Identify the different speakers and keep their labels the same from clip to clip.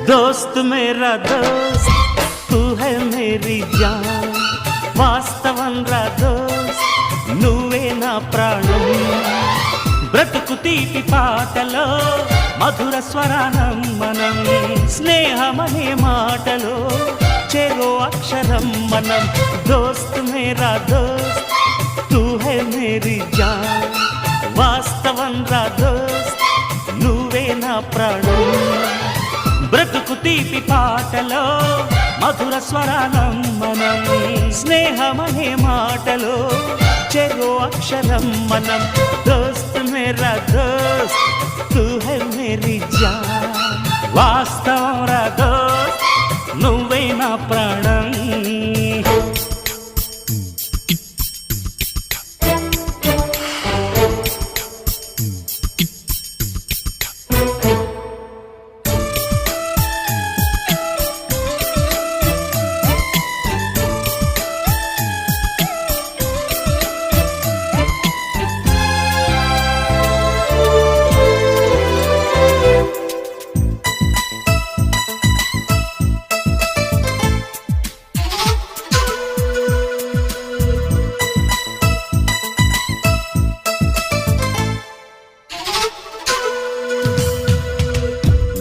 Speaker 1: दोस्त मेरा दोस्त तू है मेरी जान వాస్తవం రా దోస్త్ నువ్వే నా ప్రాణం బ్రతుకు తీపి పాటలో మధుర స్వరానం మనం స్నేహమనే మాటలో చెరో అక్షరం మనం దోస్త్ మేరా దోస్త్ తూ హై మేరీ జాన్ వాస్తవం రా దోస్త్ నువ్వే నా ప్రాణం బ్రతుకు తీపి పాటలో మధుర స్వరానం మనం స్నేహమనే మాటలో చెరో అక్షరం మనం దోస్త్ మేరా దోస్త్ తూ హై మేరీ జాన్ వాస్తవం రా దోస్త్ నువ్వే నా ప్రాణం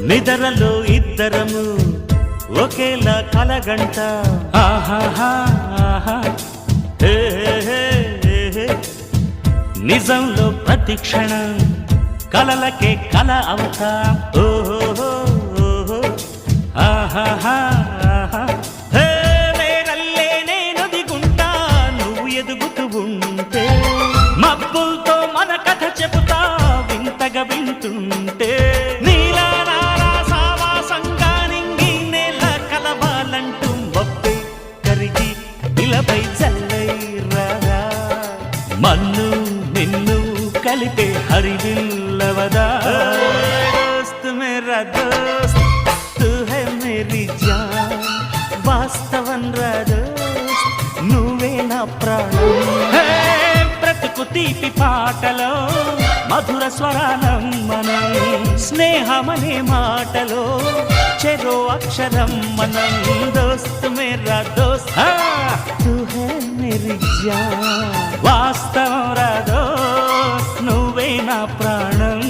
Speaker 1: నిద్రలో ఇద్దరము ఒకేలా కలగంట ఆహాహా హే హే హే నిజంలో ప్రతి క్షణం కలలకే కల అవుతా ఓహో ఆహాహా హే నేనల్లే నేను దిగుంటా నువ్వు ఎదుగుతూ ఉంటే మబ్బులతో మన కథ చెబుతా వింతగా వింటుంటే మన్ను నిన్ను కలిపే హరివిల్లవదా దోస్త్ మేరా దోస్త్ తూ హై మేరీ జాన్ వాస్తవం రా దోస్త్ నువ్వే నా ప్రాణం బ్రతుకు తీపి పాటలో మధుర స్వరానం మనం స్నేహమనే మాటలో చెరో అక్షరం మనం దోస్త్ మేరా దోస్త్ తూ హై మేరీ జాన్ వాస్తవం రా దోస్త్ నువ్వే నా ప్రాణం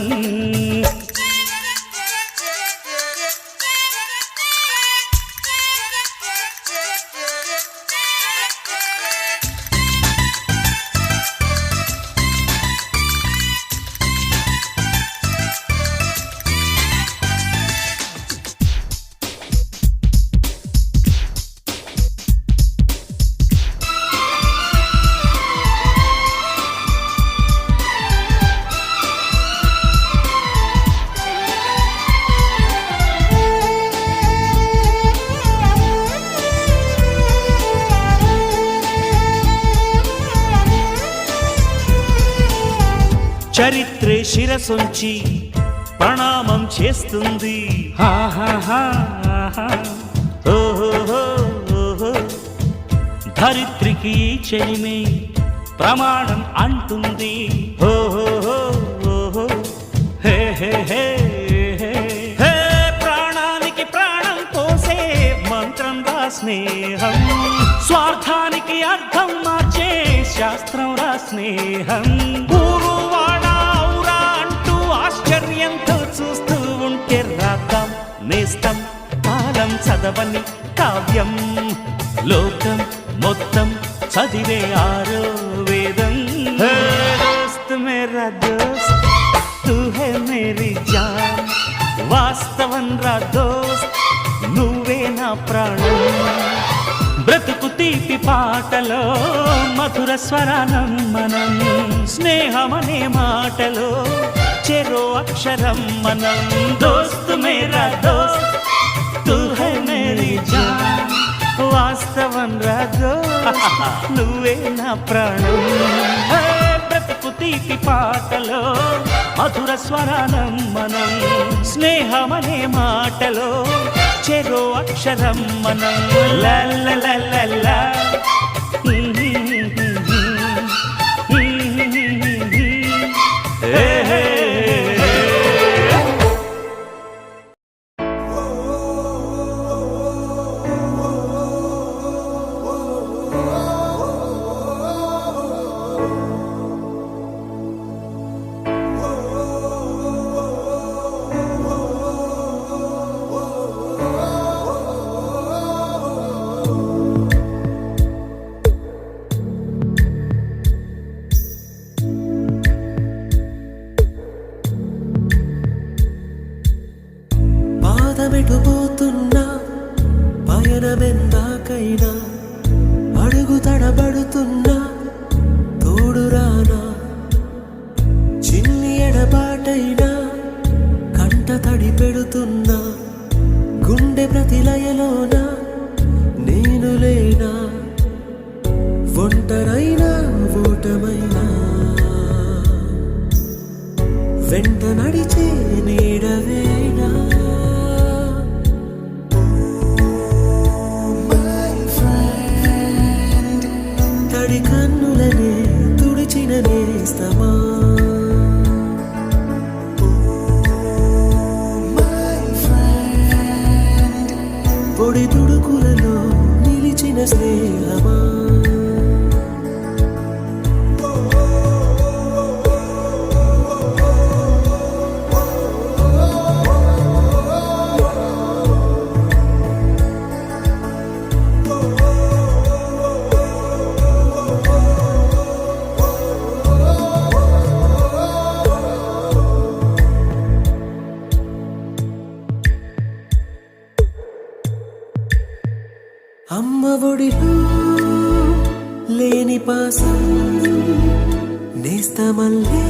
Speaker 1: చరిత్రే శిరసొంచి ప్రణామం చేస్తుంది ధరిత్రికి చెలిమే ప్రమాణం అంటుంది హే హే హే హే ప్రాణానికి ప్రాణం పోసే మంత్రం రా స్నేహం స్వార్థానికి అర్థం మార్చే శాస్త్రం రా స్నేహం ఆశ్చర్యంతో చూస్తూ ఉంటే రాద్దాం నేస్తం కాలం చదవని కావ్యం లోకం మొత్తం చదివే ఆరో వేదం దోస్త్ మేరా దోస్త్ తూ హై మేరీ జాన్ వాస్తవం రా దోస్త్ నువ్వే నా ప్రాణం బ్రతుకు తీపి పాటలో మధుర స్వరానం మనం స్నేహమనే మాటలో చెరో అక్షరం మనం దోస్త్ మేరా దోస్త్ తూ హై మేరీ జాన్ వాస్తవం రా దోస్త్ నువ్వే నా ప్రాణం బ్రతుకు తీపి పాటలో మధుర స్వరానం మనం స్నేహమనే మాటలో చెరో అక్షరం మనం లా లా లా లా లా.
Speaker 2: పాదమెటుపోతున్నా పయనమెందాకైనా అడుగు తడబడుతున్నా తోడురానా చిన్ని ఎడబాటైనా కంట తడి పెడుతున్నా గుండె ప్రతిలయలోన నేను లేనా ఒంటరైనా ఓటమైనా వెంట నడిచే నీడవేనా తడి కన్నులనే తుడిచిన నేస్తమా పొడి తుడుకులలో నిలిచిన స్నేహమా అమ్మ ఒడిలో లేని పాసం నేస్తమల్లే